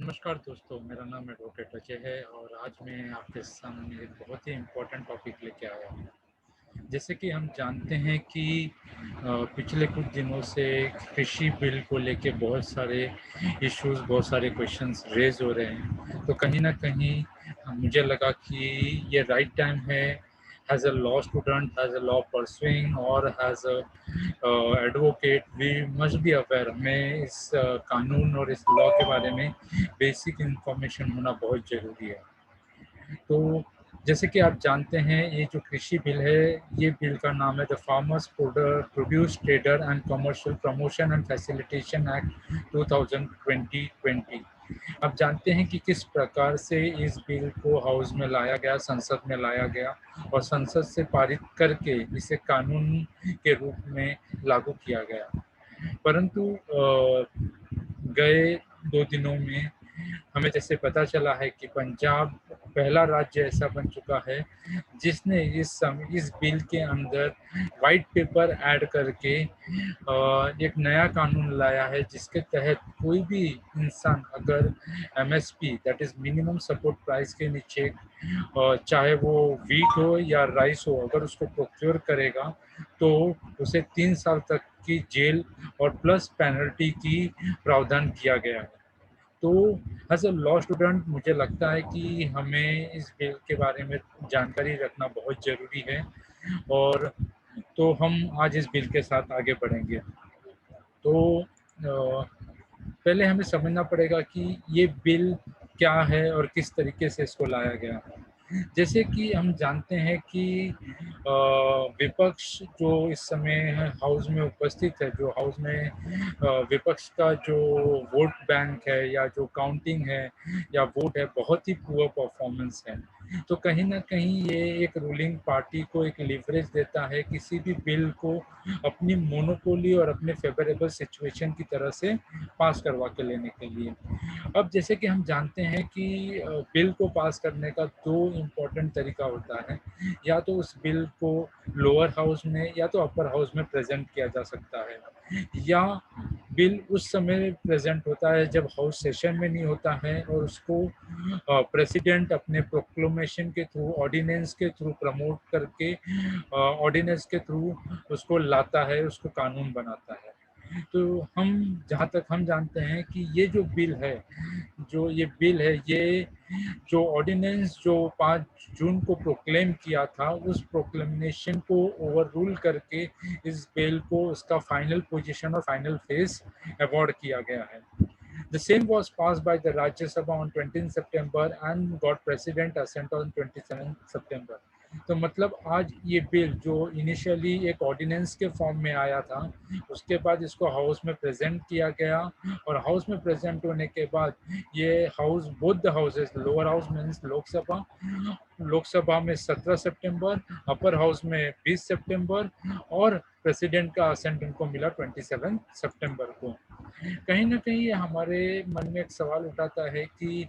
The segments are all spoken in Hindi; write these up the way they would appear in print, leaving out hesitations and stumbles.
नमस्कार दोस्तों, मेरा नाम एडवोकेट अजय है और आज मैं आपके सामने एक बहुत ही इम्पोर्टेंट टॉपिक लेके आया हूँ। जैसे कि हम जानते हैं कि पिछले कुछ दिनों से कृषि बिल को लेके बहुत सारे इश्यूज़, बहुत सारे क्वेश्चंस रेज़ हो रहे हैं। तो कहीं न कहीं मुझे लगा कि ये राइट टाइम है, as a law student, as a law pursuing और as a advocate we must be aware, हमें इस कानून और इस लॉ के बारे में बेसिक इन्फॉर्मेशन होना बहुत ज़रूरी है। तो जैसे कि आप जानते हैं, ये जो कृषि बिल है, ये बिल का नाम है the farmers produce trader and commercial promotion and facilitation act 2020। आप जानते हैं कि किस प्रकार से इस बिल को हाउस में लाया गया, संसद में लाया गया और संसद से पारित करके इसे कानून के रूप में लागू किया गया। परंतु गए 2 दिनों में हमें जैसे पता चला है कि पंजाब पहला राज्य ऐसा बन चुका है जिसने इस बिल के अंदर व्हाइट पेपर ऐड करके एक नया कानून लाया है, जिसके तहत कोई भी इंसान अगर MSP that is minimum support price के नीचे चाहे वो व्हीट हो या राइस हो, अगर उसको प्रोक्योर करेगा तो उसे 3 साल तक की जेल और प्लस पेनल्टी की प्रावधान किया गया है। तो एज़ अ लॉ स्टूडेंट मुझे लगता है कि हमें इस बिल के बारे में जानकारी रखना बहुत ज़रूरी है और तो हम आज इस बिल के साथ आगे बढ़ेंगे। तो पहले हमें समझना पड़ेगा कि ये बिल क्या है और किस तरीके से इसको लाया गया। जैसे कि हम जानते हैं कि विपक्ष जो इस समय हाउस में उपस्थित है, जो हाउस में विपक्ष का जो वोट बैंक है या जो काउंटिंग है या वोट है, बहुत ही पुअर परफॉर्मेंस है। तो कहीं न कहीं ये एक रूलिंग पार्टी को एक लिवरेज देता है किसी भी बिल को अपनी मोनोपोली और अपने फेवरेबल सिचुएशन की तरह से पास करवा के लेने के लिए। अब जैसे कि हम जानते हैं कि बिल को पास करने का 2 इम्पोर्टेंट तरीका होता है। या तो उस बिल को लोअर हाउस में या तो अपर हाउस में प्रेज़ेंट किया जा सकता है, या बिल उस समय प्रेज़ेंट होता है जब हाउस सेशन में नहीं होता है और उसको प्रेसिडेंट अपने प्रोक्लेमेशन के थ्रू, ऑर्डिनेंस के थ्रू प्रमोट करके ऑर्डिनेंस के थ्रू उसको लाता है, उसको कानून बनाता है। तो हम जहाँ तक हम जानते हैं कि ये जो बिल है, ये जो ऑर्डिनेंस जो 5 जून को प्रोक्लेम किया था, उस प्रोक्लेमेशन को ओवररूल करके इस बिल को उसका फाइनल पोज़ीशन और फाइनल फेज़ अवॉर्ड किया गया है। The same was passed by the Rajya Sabha on 20 September and got President assent on 27 September. तो मतलब आज ये बिल जो इनिशियली एक ऑर्डिनेंस के फॉर्म में आया था, उसके बाद इसको हाउस में प्रेजेंट किया गया और हाउस में प्रेजेंट होने के बाद ये house, both the houses, lower house means Lok Sabha में 17 सितंबर, अपर हाउस में 20 सितंबर और प्रेसिडेंट का असेंट उनको मिला 27 सितंबर को। कहीं न कहीं ये हमारे मन में एक सवाल उठाता है कि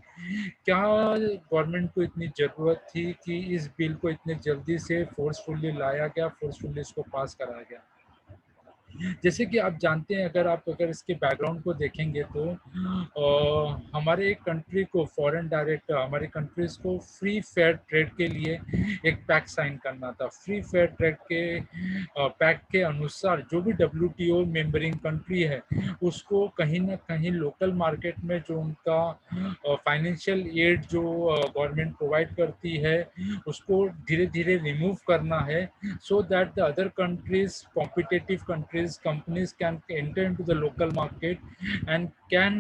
क्या गवर्नमेंट को इतनी ज़रूरत थी कि इस बिल को इतने जल्दी से फ़ोर्सफुली लाया गया, फ़ोर्सफुली इसको पास कराया गया? जैसे कि आप जानते हैं, अगर इसके बैकग्राउंड को देखेंगे तो हमारे कंट्री को फॉरेन डायरेक्ट हमारी कंट्रीज़ को फ्री फेयर ट्रेड के लिए एक पैक्ट साइन करना था। फ्री फेयर ट्रेड के पैक्ट के अनुसार जो भी डब्ल्यूटीओ मेंबरिंग कंट्री है, उसको कहीं न कहीं लोकल मार्केट में जो उनका फाइनेंशियल एड जो गवर्नमेंट प्रोवाइड करती है, उसको धीरे-धीरे रिमूव करना है, so that the other countries, competitive countries, companies can enter into the local market and can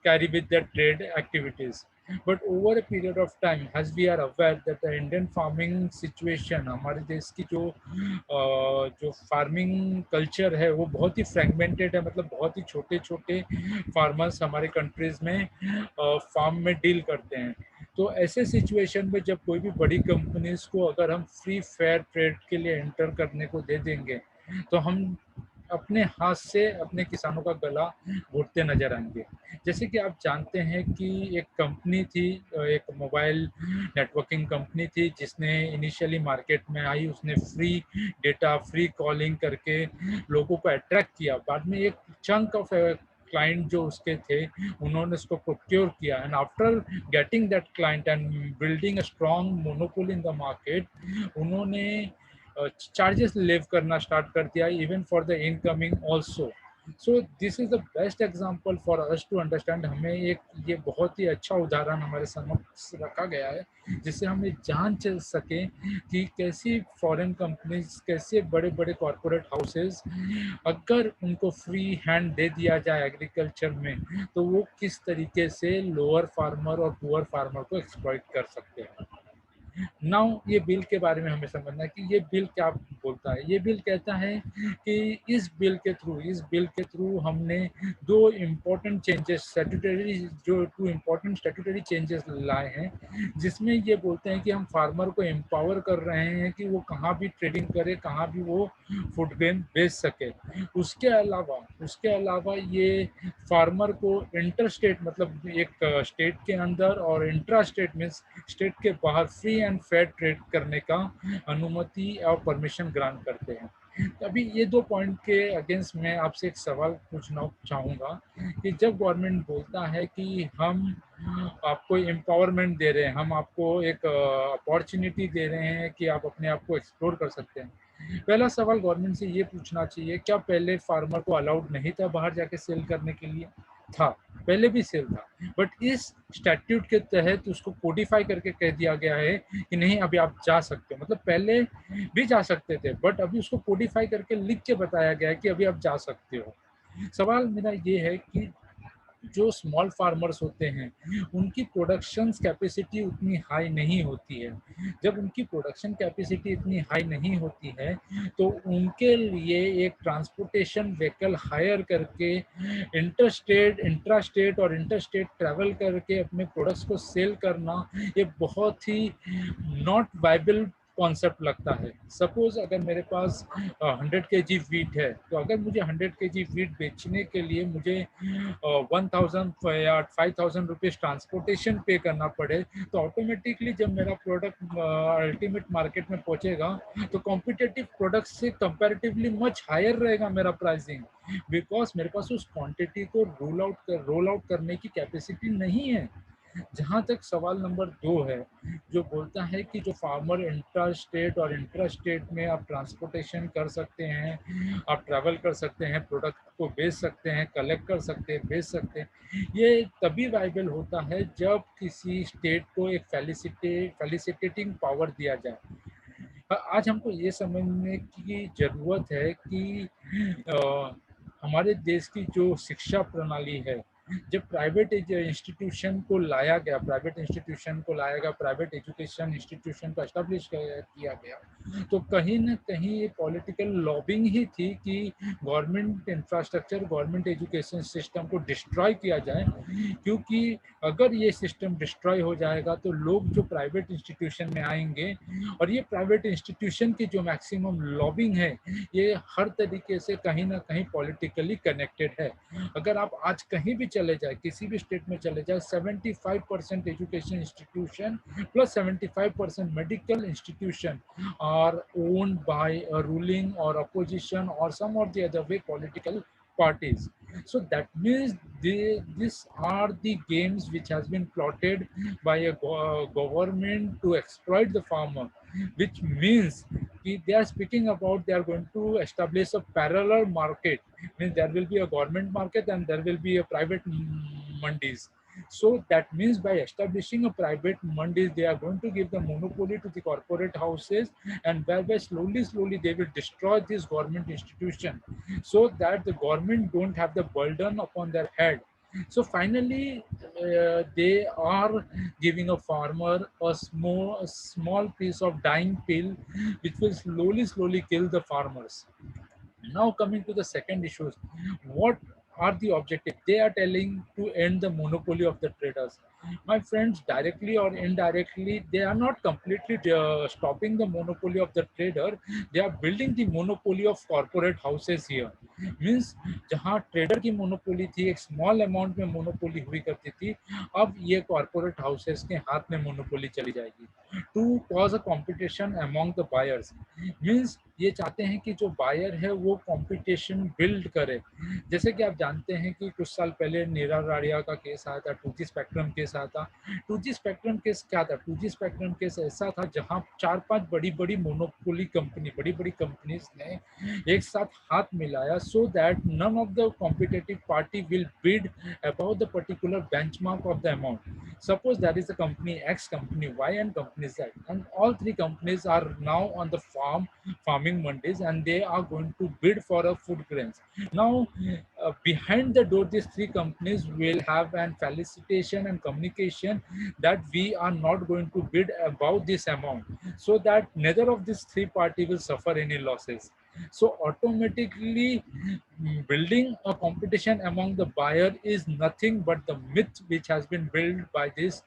carry with their trade activities. But over a period of time, as we are aware that the Indian farming situation, हमारे देश की जो फार्मिंग कल्चर है वो बहुत ही फ्रेगमेंटेड है, मतलब बहुत ही छोटे-छोटे फार्मर्स हमारे कंट्रीज़ में फार्म में डील करते हैं। तो ऐसे सिचुएशन में जब कोई भी बड़ी कंपनीज़ को अगर हम फ्री फेयर ट्रेड के लिए एंटर करने को दे देंगे, तो हम अपने हाथ से अपने किसानों का गला घोटते नज़र आएँगे। जैसे कि आप जानते हैं कि एक कंपनी थी, एक मोबाइल नेटवर्किंग कंपनी थी जिसने इनिशियली मार्केट में आई, उसने फ्री डेटा, फ्री कॉलिंग करके लोगों को अट्रैक्ट किया। बाद में एक चंक ऑफ क्लाइंट जो उसके थे उन्होंने उसको प्रोक्योर किया, and after getting that client and building a strong monopoly in the market, उन्होंने चार्जेस लेव करना स्टार्ट कर दिया even for the incoming also. So this is the best example for us to understand. हमें एक ये बहुत ही अच्छा उदाहरण हमारे समक्ष रखा गया है जिससे हमें जान चल सके कि कैसी फॉरेन कंपनीज, कैसे बड़े बड़े कॉरपोरेट हाउसेस, अगर उनको फ्री हैंड दे दिया जाए एग्रीकल्चर में तो वो किस तरीके से लोअर फार्मर और पुअर फार्मर को एक्सप्लॉइट कर सकते हैं। नाउ ये बिल के बारे में हमें समझना है कि ये बिल क्या बोलता है। ये बिल कहता है कि इस बिल के थ्रू हमने दो इम्पोर्टेंट चेंजेस स्टैट्यूटरी जो टू इम्पोर्टेंट स्टैट्यूटरी चेंजेस लाए हैं, जिसमें ये बोलते हैं कि हम फार्मर को एम्पावर कर रहे हैं कि वो कहाँ भी ट्रेडिंग करे, कहाँ भी वो फूड ग्रेन बेच सके। उसके अलावा ये फार्मर को इंटर स्टेट, मतलब एक स्टेट के अंदर और इंट्रा स्टेट मीन्स स्टेट के बाहर फ्री एंड फेयर ट्रेड करने का अनुमति और परमिशन ग्रांट करते हैं। अभी ये दो पॉइंट के अगेंस्ट मैं आपसे एक सवाल पूछना चाहूँगा कि जब गवर्नमेंट बोलता है कि हम आपको एम्पावरमेंट दे रहे हैं, हम आपको एक अपॉर्चुनिटी दे रहे हैं कि आप अपने आप को एक्सप्लोर कर सकते हैं, पहला सवाल गवर्नमेंट से ये पूछना चाहिए, क्या पहले फार्मर को अलाउड नहीं था बाहर जाके सेल करने के लिए? था, पहले भी सेल था, बट इस स्टैट्यूट के तहत उसको कोडिफाई करके कह दिया गया है कि नहीं अभी आप जा सकते हो। मतलब पहले भी जा सकते थे बट अभी उसको कोडिफाई करके लिख के बताया गया है कि अभी आप जा सकते हो। सवाल मेरा ये है कि जो स्मॉल फार्मर्स होते हैं उनकी प्रोडक्शन कैपेसिटी उतनी हाई नहीं होती है। जब उनकी प्रोडक्शन कैपेसिटी इतनी हाई नहीं होती है तो उनके लिए एक ट्रांसपोर्टेशन व्हीकल हायर करके इंट्रा स्टेट और इंटर स्टेट ट्रैवल करके अपने प्रोडक्ट्स को सेल करना ये बहुत ही नॉट वाइबल कॉन्सेप्ट लगता है। सपोज अगर मेरे पास 100 kg वीट है, तो अगर मुझे 100 kg वीट बेचने के लिए मुझे 1000 या 5000 रुपीज ट्रांसपोर्टेशन पे करना पड़े, तो ऑटोमेटिकली जब मेरा प्रोडक्ट अल्टीमेट मार्केट में पहुंचेगा तो कॉम्पिटेटिव प्रोडक्ट से कंपैरेटिवली मच हायर रहेगा मेरा प्राइसिंग, बिकॉज मेरे पास उस क्वांटिटी को रोल आउट करने की कैपेसिटी नहीं है। जहाँ तक सवाल नंबर 2 है, जो बोलता है कि जो फार्मर इंटर स्टेट और इंट्रा स्टेट में आप ट्रांसपोर्टेशन कर सकते हैं, आप ट्रैवल कर सकते हैं, प्रोडक्ट को बेच सकते हैं, कलेक्ट कर सकते हैं, बेच सकते हैं, ये तभी वाइबल होता है जब किसी स्टेट को एक फैसिलिटेटिंग पावर दिया जाए। आज हमको ये समझने की ज़रूरत है कि अ, हमारे देश की जो शिक्षा प्रणाली है, जब प्राइवेट इंस्टीट्यूशन को लाया गया, प्राइवेट एजुकेशन इंस्टीट्यूशन को एस्टेब्लिश किया गया, तो कहीं न कहीं ये पॉलिटिकल लॉबिंग ही थी कि government infrastructure, government education system को डिस्ट्रॉय किया जाए, क्योंकि अगर ये सिस्टम डिस्ट्रॉय हो जाएगा तो लोग जो प्राइवेट इंस्टीट्यूशन में आएँगे, और ये प्राइवेट इंस्टीट्यूशन की जो मैक्सिमम लॉबिंग है, ये हर तरीके से कहीं न कहीं पॉलिटिकली कनेक्टेड है। अगर आप आज कहीं भी चले जाएँ, किसी भी स्टेट में चले जाएँ, 75% education institution plus 75% medical institution are owned by a ruling or opposition or some or the other way political parties. So that means these are the games which has been plotted by a government to exploit the farmer, which means they are speaking about they are going to establish a parallel market, means there will be a government market and there will be a private mandis. So that means by establishing a private mandis, they are going to give the monopoly to the corporate houses, and whereby slowly they will destroy this government institution, so that the government don't have the burden upon their head. So finally, they are giving a farmer a small piece of dying pill, which will slowly kill the farmers. Now coming to the second issues, what are the objectives? They are telling to end the monopoly of the traders. My friends, directly or indirectly, they are not completely stopping the monopoly of the trader. They are building the monopoly of corporate houses here. Means जहाँ ट्रेडर की मोनोपोली थी, एक स्मॉल अमाउंट में मोनोपोली हुई करती थी, अब ये कॉर्पोरेट हाउसेस के हाथ में मोनोपोली चली जाएगी. To cause a competition among the buyers. Means ये चाहते हैं कि जो बायर है वो कंपटीशन बिल्ड करे. जैसे कि आप जानते हैं कि कुछ साल पहले नीरा राडिया का केस आया था, 2G स्पेक्ट्रम केस आया था. 2G स्पेक्ट्रम केस क्या था? 2G स्पेक्ट्रम केस ऐसा था जहां 4-5 बड़ी-बड़ी मोनोपोली कंपनी, बड़ी-बड़ी कंपनीज ने एक साथ हाथ मिलाया so that none of the competitive party will bid about the particular benchmark of the amount. Suppose that is a company X, company Y, and company Z, and all three companies are now on the farming mandis, and they are going to bid for a food grains. Now, behind the door, these three companies will have an felicitation and communication that we are not going to bid above this amount, so that neither of these three party will suffer any losses. So automatically, building a competition among the buyer is nothing but the myth which has been built by this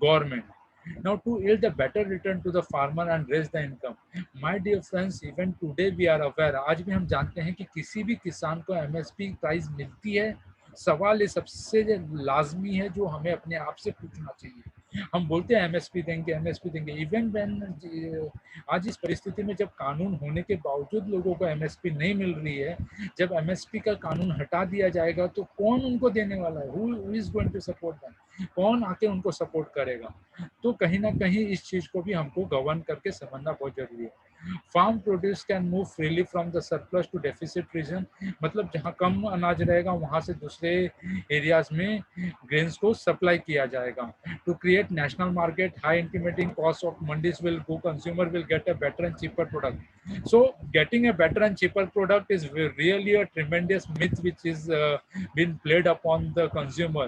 government. Now, to yield a better return to the farmer and raise the income, my dear friends, even today we are aware, आज भी हम जानते हैं कि किसी भी किसान को MSP प्राइस मिलती है. सवाल ये सबसे लाजमी है जो हमें अपने आप से पूछना चाहिए. हम बोलते हैं MSP देंगे, MSP देंगे. इवन व्हेन आज इस परिस्थिति में जब कानून होने के बावजूद लोगों को MSP नहीं मिल रही है, जब MSP का कानून हटा दिया जाएगा तो कौन उनको देने वाला है? Who is going to support them? कौन आके उनको सपोर्ट करेगा? तो कहीं ना कहीं इस चीज को भी हमको गवर्न करके समझना बहुत जरूरी है. Farm produce can move freely from the surplus to deficit region. मतलब जहाँ कम अनाज रहेगा वहां से दूसरे एरियाज में ग्रेन्स को सप्लाई किया जाएगा. To create national market, high intimating cost of mandis will go, consumer will get a better and cheaper product. So getting a better and cheaper product is really a tremendous myth which is been played upon the consumer.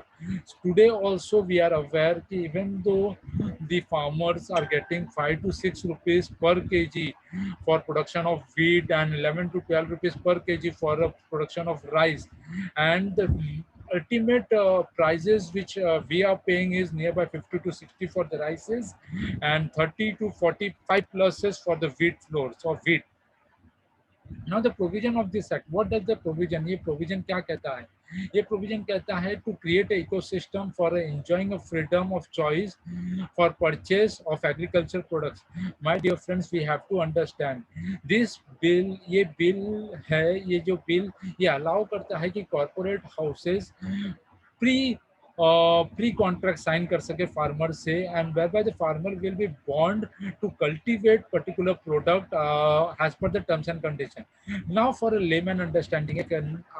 Today also we are aware that even though the farmers are getting 5 to 6 rupees per kg for production of wheat and 11 to 12 rupees per kg for production of rice, and the ultimate prices which we are paying is nearby 50 to 60 for the rices and 30 to 45 pluses for the wheat flours or wheat. Now the provision of this act, what does the provision, ये provision क्या कहता है? ये provision कहता है to create a ecosystem for enjoying a freedom of choice for purchase of agricultural products. My dear friends, we have to understand this bill, ये bill है, ये जो bill ये allow करता है कि corporate houses pre contract sign कर सके फार्मर से, and whereby the farmer will be bond to cultivate particular product as per the terms and condition. Now for a layman understanding, एक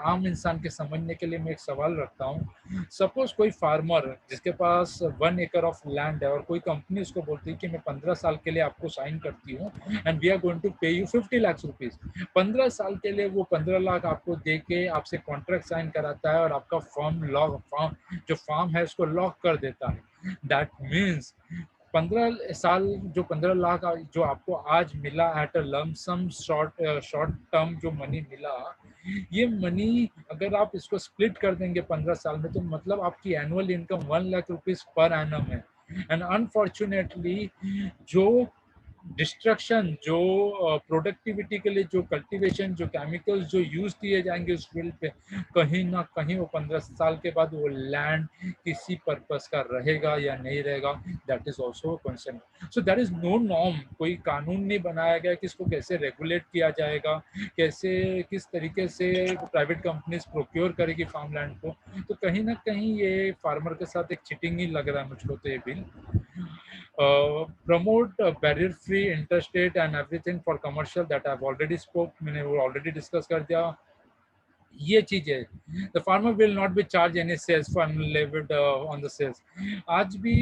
आम इंसान के समझने के लिए मैं एक सवाल रखता हूँ. सपोज कोई फार्मर जिसके पास 1 एकड़ ऑफ लैंड है और कोई कंपनी उसको बोलती है कि मैं 15 साल के लिए आपको साइन करती हूँ and we are going to pay you 50 lakh rupees. 15 साल के लिए वो 15 लाख आपको दे के आपसे कॉन्ट्रैक्ट साइन कराता है और आपका फार्म है उसको लॉक कर देता है. दैट मीन्स 15 साल जो 15 लाख जो आपको आज मिला at a lump sum short term जो मनी मिला, ये मनी अगर आप इसको स्प्लिट कर देंगे 15 साल में तो मतलब आपकी annual income 1 lakh rupees per annum है. एंड अनफॉर्चुनेटली जो डिस्ट्रक्शन, जो प्रोडक्टिविटी के लिए जो कल्टीवेशन, जो केमिकल्स जो यूज किए जाएंगे उस फील्ड पे, कहीं ना कहीं वो 15 साल के बाद वो लैंड किसी पर्पस का रहेगा या नहीं रहेगा, that is also question. So that is no norm, कोई कानून नहीं बनाया गया कि इसको कैसे रेगुलेट किया जाएगा, कैसे किस तरीके से प्राइवेट कंपनीज प्रोक्योर करेगी फार्म लैंड को. तो कहीं ना कहीं ये फार्मर के साथ एक चिटिंग ही लग रहा है मुझको तो ये bill. Promote barrier free interstate and everything for commercial, that I've already spoke, मैंने वो already discuss कर दिया. ये चीज है. The farmer will not be charge any sales for unlimited on the sales. आज भी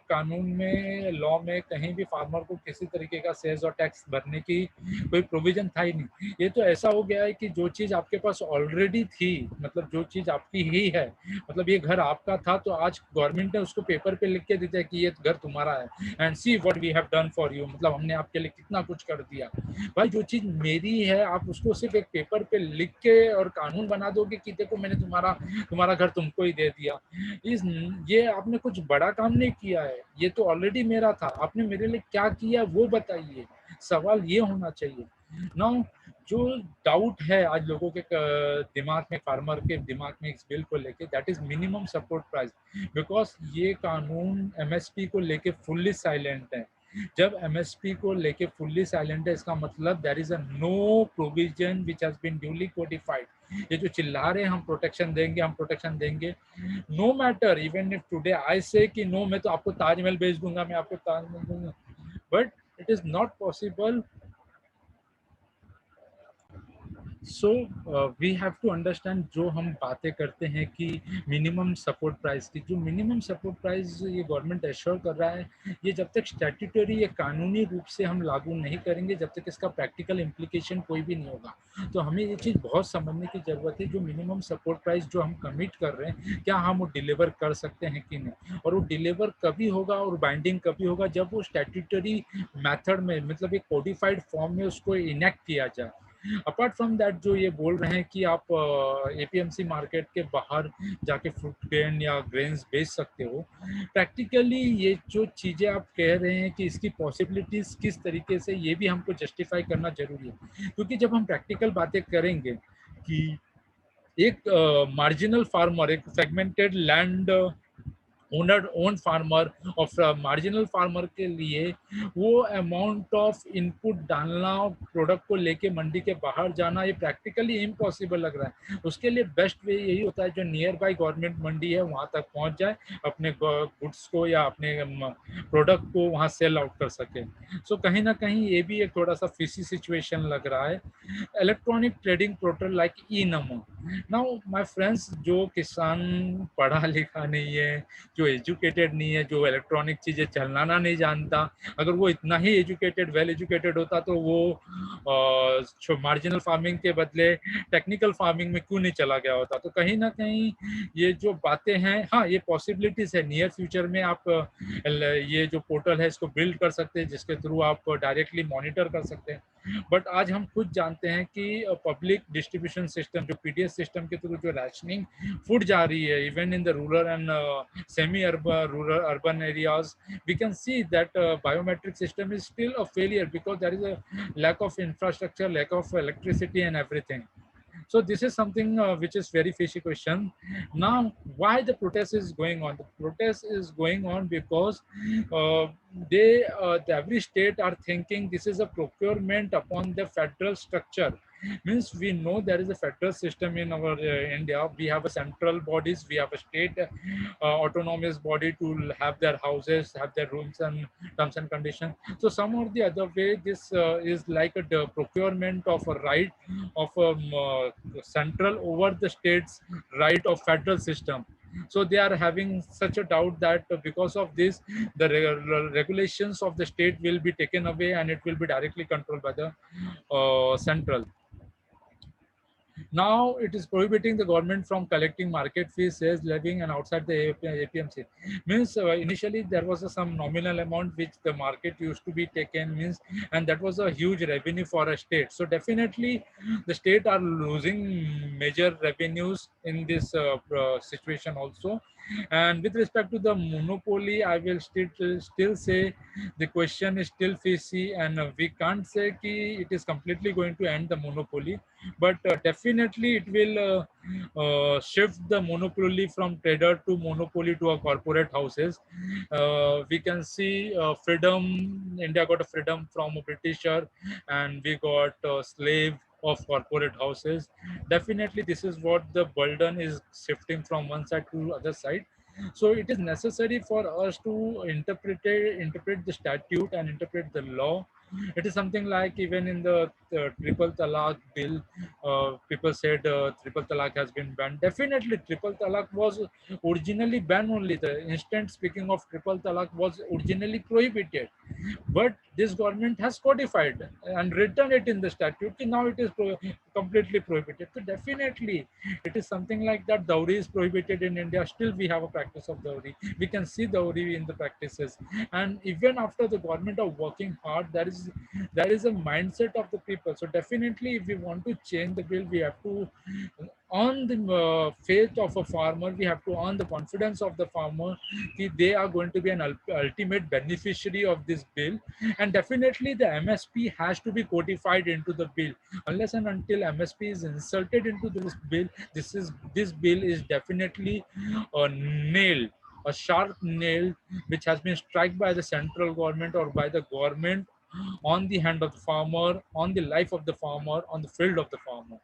कानून में, लॉ में कहीं भी फार्मर को किसी तरीके का सेल्स और टैक्स भरने की कोई प्रोविजन था ही नहीं. ये तो ऐसा हो गया है कि जो चीज आपके पास ऑलरेडी थी, मतलब जो चीज आपकी ही है, मतलब ये घर आपका था तो आज गवर्नमेंट ने उसको पेपर पे लिख के देता है कि ये घर तुम्हारा है and see what we have done for you, मतलब हमने आपके लिए कितना कुछ कर दिया. भाई जो चीज मेरी है आप उसको सिर्फ एक पेपर पे लिख के और कानून बना दोगे कि देखो मैंने तुम्हारा घर तुमको ही दे दिया। इस ये आपने कुछ बड़ा काम नहीं किया है, ये तो ऑलरेडी मेरा था, आपने मेरे लिए क्या किया वो बताइए, सवाल ये होना चाहिए। नाउ जो डाउट है आज लोगों के दिमाग में, फार्मर के दिमाग में इस बिल को लेके, that is minimum support price, because ये कानून एमएसपी को लेके फुल्ली साइलेंट है। जब एमएसपी को लेके फुल्ली साइलेंट है, इसका मतलब there is a no provision which has been duly codified. ये जो चिल्ला रहे हैं हम प्रोटेक्शन देंगे, हम प्रोटेक्शन देंगे, no matter even if today I say कि नो मैं तो आपको ताजमहल भेज दूंगा, मैं आपको ताजमहल दूंगा, but it is not possible. So we have to understand, जो हम बातें करते हैं कि मिनिमम सपोर्ट प्राइस की, जो मिनिमम सपोर्ट प्राइस ये गवर्नमेंट एश्योर कर रहा है, ये जब तक स्टैट्यूटरी या कानूनी रूप से हम लागू नहीं करेंगे, जब तक इसका प्रैक्टिकल इम्प्लीकेशन कोई भी नहीं होगा। तो हमें ये चीज़ बहुत समझने की ज़रूरत है, जो मिनिमम सपोर्ट प्राइस जो हम कमिट कर रहे हैं, क्या हम वो डिलीवर कर सकते हैं कि नहीं, और वो डिलीवर कभी होगा और बाइंडिंग कभी होगा, जब वो स्टैट्यूटरी मेथड में, मतलब एक कोडिफाइड फॉर्म में उसको इनेक्ट किया जाए। अपार्ट फ्रॉम दैट, जो ये बोल रहे हैं कि आप एपीएमसी मार्केट के बाहर जाके फ्रूट ग्रेन या ग्रेन्स बेच सकते हो, प्रैक्टिकली ये जो चीज़ें आप कह रहे हैं कि इसकी पॉसिबिलिटीज़ किस तरीके से, ये भी हमको जस्टिफाई करना जरूरी है। क्योंकि जब हम प्रैक्टिकल बातें करेंगे कि एक मार्जिनल फार्मर, एक segmented land owner own farmer और मार्जिनल फार्मर के लिए वो अमाउंट ऑफ इनपुट डालना, प्रोडक्ट को लेके मंडी के बाहर जाना, ये प्रैक्टिकली इम्पॉसिबल लग रहा है। उसके लिए बेस्ट वे यही होता है, जो नियर बाई गवर्नमेंट मंडी है वहाँ तक पहुँच जाए, अपने गुड्स को या अपने प्रोडक्ट को वहाँ सेल आउट कर सके। सो कहीं ना कहीं ये भी एक थोड़ा सा फिशी सिचुएशन लग रहा है। Electronic trading portal like E NaMo, now my friends, जो किसान पढ़ा लिखा नहीं है, जो एजुकेटेड नहीं है, जो इलेक्ट्रॉनिक चीज़ें चलाना नहीं जानता, अगर वो इतना ही एजुकेटेड, वेल एजुकेटेड होता तो वो मार्जिनल फार्मिंग के बदले टेक्निकल फार्मिंग में क्यों नहीं चला गया होता। तो कहीं ना कहीं ये जो बातें हैं, हाँ ये पॉसिबिलिटीज़ है, नियर फ्यूचर में आप ये जो पोर्टल है इसको बिल्ड कर सकते हैं, जिसके थ्रू आप डायरेक्टली मॉनिटर कर सकते हैं। बट आज हम खुद जानते हैं कि पब्लिक डिस्ट्रीब्यूशन सिस्टम, जो पीडीएस सिस्टम के थ्रू जो राशनिंग फूड जा रही है, even in the rural and semi urban, rural urban areas, we can see that biometric system is still a failure because there is a lack of infrastructure, lack of electricity and everything. So this is something which is very fishy question. Now, why the protest is going on? The protest is going on because uh, every state are thinking this is a procurement upon the federal structure. Means we know there is a federal system in our India. We have a central bodies, we have a state autonomous body to have their houses, have their rooms and terms and conditions. So some or the other way, this is like a procurement of a right of central over the states right of federal system. So they are having such a doubt that because of this, the regulations of the state will be taken away and it will be directly controlled by the central. Now it is prohibiting the government from collecting market fees, sales, levying, and outside the APMC. Means initially there was some nominal amount which the market used to be taken, means, and that was a huge revenue for a state. So definitely the state are losing major revenues in this situation also. And with respect to the monopoly, I will still say the question is still fishy, and we can't say ki it is completely going to end the monopoly, but definitely it will shift the monopoly from trader to monopoly to a corporate houses. We can see freedom. India got a freedom from a Britisher, and we got a slave of corporate houses. Definitely, this is what the burden is shifting from one side to other side. So it is necessary for us to interpret the statute and interpret the law. It is something like even in the triple talaq bill, people said triple talaq has been banned. Definitely, triple talaq was originally banned only. The instant speaking of triple talaq was originally prohibited, but this government has codified and written it in the statute. Now it is completely prohibited. So definitely, it is something like that. Dowry is prohibited in India. Still, we have a practice of dowry. We can see dowry in the practices, and even after the government are working hard, there is a mindset of the people. So definitely, if we want to change the bill, we have to on the faith of a farmer, we have to on the confidence of the farmer that they are going to be an ultimate beneficiary of this bill. And definitely the MSP has to be codified into the bill. Unless and until MSP is inserted into this bill, this bill is definitely a nail, a sharp nail which has been struck by the central government or by the government on the hand of the farmer, on the life of the farmer, on the field of the farmer.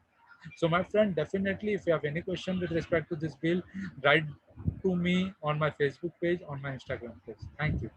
So, my friend, definitely, if you have any question with respect to this bill, write to me on my Facebook page, on my Instagram page. Thank you.